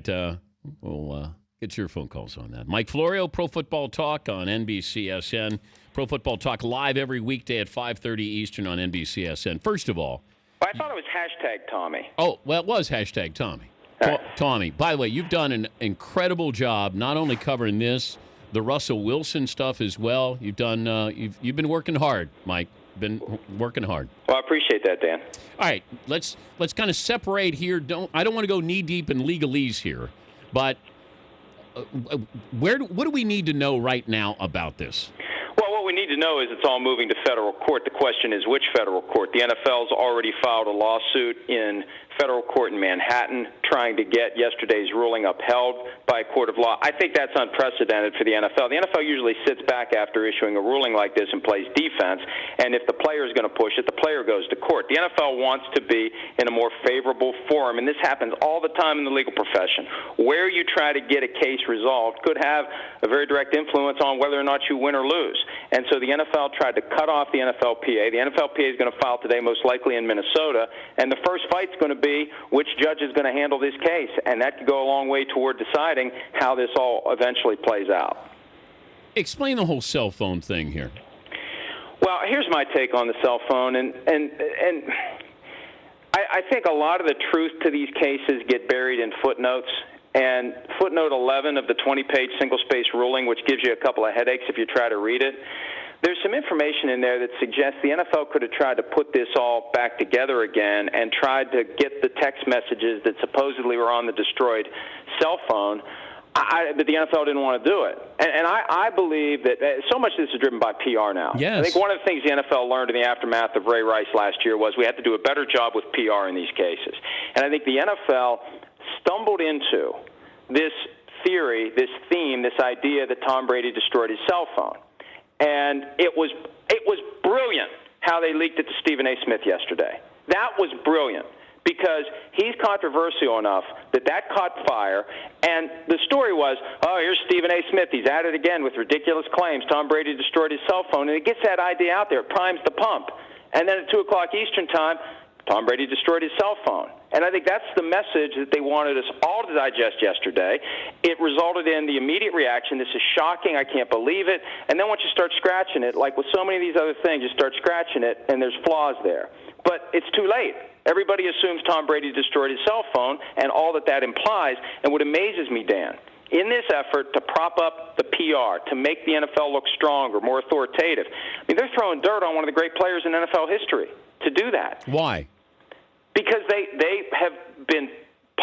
right. We'll get your phone calls on that. Mike Florio, Pro Football Talk on NBCSN. Pro Football Talk live every weekday at 5:30 Eastern on NBCSN. First of all. I thought it was hashtag Tommy. Oh, well, it was hashtag Tommy. Tommy, by the way, you've done an incredible job not only covering this, the Russell Wilson stuff as well. You've done. You've been working hard, Mike. Been working hard. Well, I appreciate that, Dan. All right, let's kind of separate here. I don't want to go knee deep in legalese here, but what do we need to know right now about this? Well, what we need to know is it's all moving to federal court. The question is which federal court. The NFL's already filed a lawsuit in federal court in Manhattan trying to get yesterday's ruling upheld by a court of law. I think that's unprecedented for the NFL. The NFL usually sits back after issuing a ruling like this and plays defense, and if the player is going to push it, the player goes to court. The NFL wants to be in a more favorable forum, and this happens all the time in the legal profession. Where you try to get a case resolved could have a very direct influence on whether or not you win or lose. And so the NFL tried to cut off the NFLPA. The NFLPA is going to file today, most likely in Minnesota, and the first fight's going to be which judge is going to handle this case, and that could go a long way toward deciding how this all eventually plays out. Explain the whole cell phone thing here. Well, here's my take on the cell phone, and I think a lot of the truth to these cases get buried in footnotes. And footnote 11 of the 20-page single-space ruling, which gives you a couple of headaches if you try to read it, there's some information in there that suggests the NFL could have tried to put this all back together again and tried to get the text messages that supposedly were on the destroyed cell phone, but the NFL didn't want to do it. And I believe that so much of this is driven by PR now. Yes. I think one of the things the NFL learned in the aftermath of Ray Rice last year was we had to do a better job with PR in these cases. And I think the NFL stumbled into this theory, this theme, this idea that Tom Brady destroyed his cell phone. And it was brilliant how they leaked it to Stephen A. Smith yesterday. That was brilliant because he's controversial enough that caught fire. And the story was, oh, here's Stephen A. Smith. He's at it again with ridiculous claims. Tom Brady destroyed his cell phone. And it gets that idea out there. It primes the pump. And then at 2 o'clock Eastern time, Tom Brady destroyed his cell phone. And I think that's the message that they wanted us all to digest yesterday. It resulted in the immediate reaction, this is shocking, I can't believe it. And then once you start scratching it, like with so many of these other things, you start scratching it, and there's flaws there. But it's too late. Everybody assumes Tom Brady destroyed his cell phone and all that implies. And what amazes me, Dan, in this effort to prop up the PR, to make the NFL look stronger, more authoritative, I mean, they're throwing dirt on one of the great players in NFL history to do that. Why? Because they have been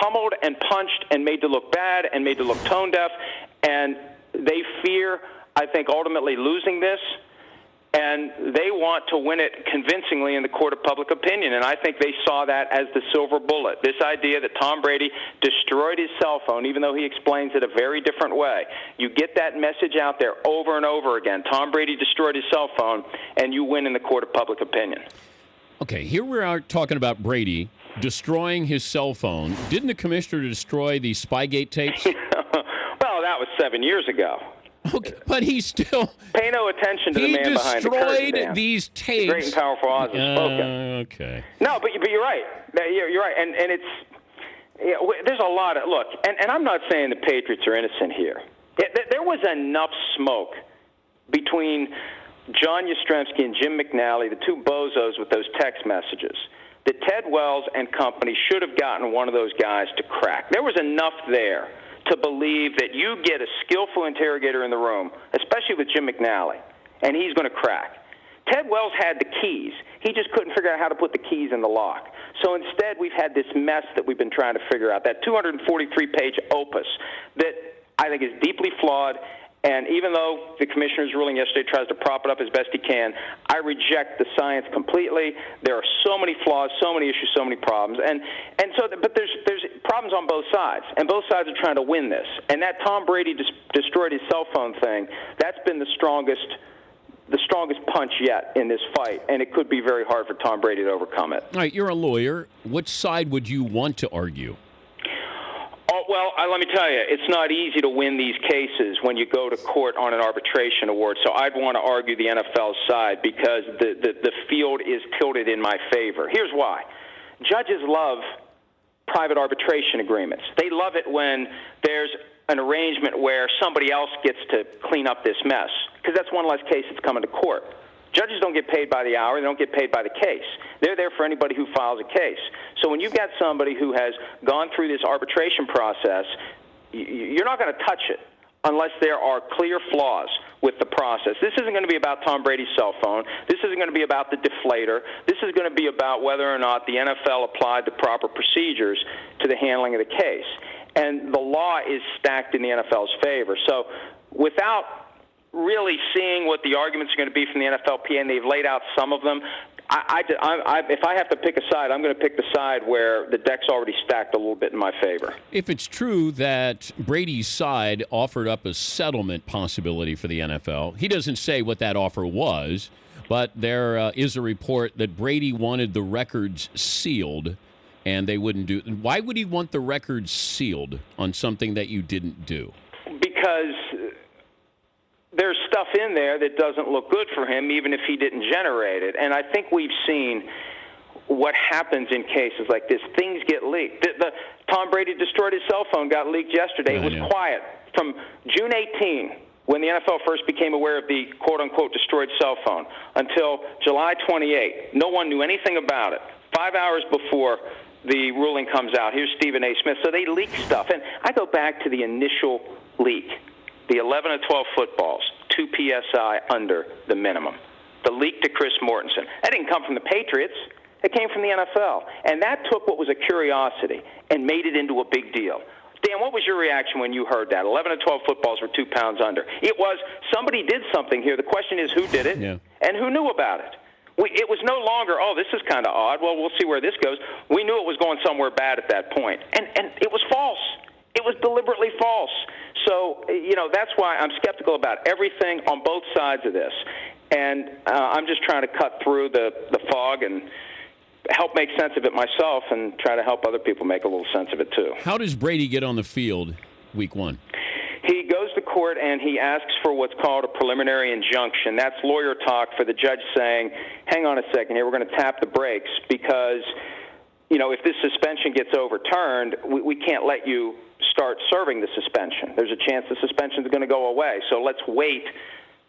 pummeled and punched and made to look bad and made to look tone deaf, and they fear, I think, ultimately losing this, and they want to win it convincingly in the court of public opinion, and I think they saw that as the silver bullet, this idea that Tom Brady destroyed his cell phone, even though he explains it a very different way. You get that message out there over and over again, Tom Brady destroyed his cell phone, and you win in the court of public opinion. Okay, here we are talking about Brady destroying his cell phone. Didn't the commissioner destroy the Spygate tapes? Well, that was 7 years ago. Okay, but he still... Pay no attention to the man behind the curtain, He destroyed Dan. these tapes. Great and powerful Oz has spoken. Okay. No, but you're right. You're right. And it's... there's a lot of... Look, and I'm not saying the Patriots are innocent here. There was enough smoke between John Yastrzemski and Jim McNally, the two bozos with those text messages, that Ted Wells and company should have gotten one of those guys to crack. There was enough there to believe that you get a skillful interrogator in the room, especially with Jim McNally, and he's going to crack. Ted Wells had the keys. He just couldn't figure out how to put the keys in the lock. So instead, we've had this mess that we've been trying to figure out, that 243-page opus that I think is deeply flawed. And even though the commissioner's ruling yesterday tries to prop it up as best he can, I reject the science completely. There are so many flaws, so many issues, so many problems. But there's problems on both sides, and both sides are trying to win this. And that Tom Brady destroyed his cell phone thing, that's been the strongest punch yet in this fight, and it could be very hard for Tom Brady to overcome it. All right, you're a lawyer. Which side would you want to argue? Well, let me tell you, it's not easy to win these cases when you go to court on an arbitration award. So I'd want to argue the NFL's side because the field is tilted in my favor. Here's why. Judges love private arbitration agreements. They love it when there's an arrangement where somebody else gets to clean up this mess, because that's one less case that's coming to court. Judges don't get paid by the hour. They don't get paid by the case. They're there for anybody who files a case. So when you've got somebody who has gone through this arbitration process, you're not going to touch it unless there are clear flaws with the process. This isn't going to be about Tom Brady's cell phone. This isn't going to be about the deflator. This is going to be about whether or not the NFL applied the proper procedures to the handling of the case. And the law is stacked in the NFL's favor. So without really seeing what the arguments are going to be from the NFLPA, and they've laid out some of them, if I have to pick a side, I'm going to pick the side where the deck's already stacked a little bit in my favor. If it's true that Brady's side offered up a settlement possibility for the NFL, he doesn't say what that offer was, but there is a report that Brady wanted the records sealed, and they wouldn't do. Why would he want the records sealed on something that you didn't do? Because there's stuff in there that doesn't look good for him, even if he didn't generate it. And I think we've seen what happens in cases like this. Things get leaked. Tom Brady destroyed his cell phone, got leaked yesterday. It was quiet from June 18, when the NFL first became aware of the quote-unquote destroyed cell phone, until July 28. No one knew anything about it. 5 hours before the ruling comes out, here's Stephen A. Smith. So they leak stuff. And I go back to the initial leak. The 11 and 12 footballs, 2 PSI under the minimum. The leak to Chris Mortensen. That didn't come from the Patriots. It came from the NFL. And that took what was a curiosity and made it into a big deal. Dan, what was your reaction when you heard that? 11 and 12 footballs were 2 pounds under. It was somebody did something here. The question is who did it and who knew about it. It was no longer, oh, this is kind of odd. Well, we'll see where this goes. We knew it was going somewhere bad at that point. And it was false. It was deliberately false. So, that's why I'm skeptical about everything on both sides of this. And I'm just trying to cut through the fog and help make sense of it myself and try to help other people make a little sense of it, too. How does Brady get on the field week 1? He goes to court and he asks for what's called a preliminary injunction. That's lawyer talk for the judge saying, hang on a second here, we're going to tap the brakes because, if this suspension gets overturned, we can't let you start serving the suspension. There's a chance the suspension is going to go away. So let's wait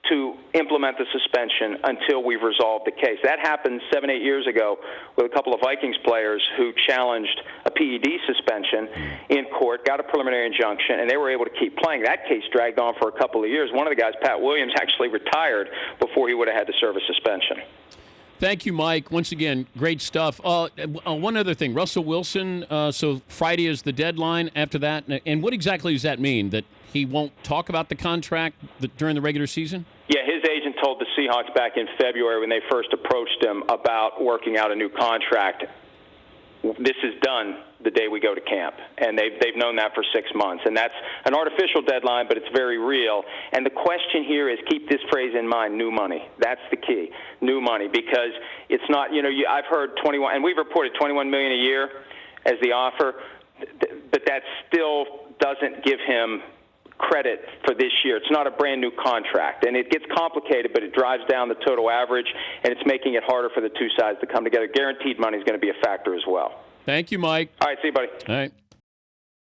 to implement the suspension until we've resolved the case. That happened 7-8 years ago with a couple of Vikings players who challenged a PED suspension in court, got a preliminary injunction, and they were able to keep playing. That case dragged on for a couple of years. One of the guys, Pat Williams, actually retired before he would have had to serve a suspension. Thank you, Mike. Once again, great stuff. One other thing, Russell Wilson, so Friday is the deadline after that. And what exactly does that mean, that he won't talk about the contract during the regular season? Yeah, his agent told the Seahawks back in February when they first approached him about working out a new contract, this is done the day we go to camp. And they've known that for 6 months. And that's an artificial deadline, but it's very real. And the question here is, keep this phrase in mind, new money. That's the key, new money, because it's not, I've heard 21, and we've reported $21 million a year as the offer, but that still doesn't give him credit for this year. It's not a brand new contract, and it gets complicated, but it drives down the total average, and it's making it harder for the two sides to come together. Guaranteed money is going to be a factor as well. Thank you, Mike. All right, see you, buddy. All right.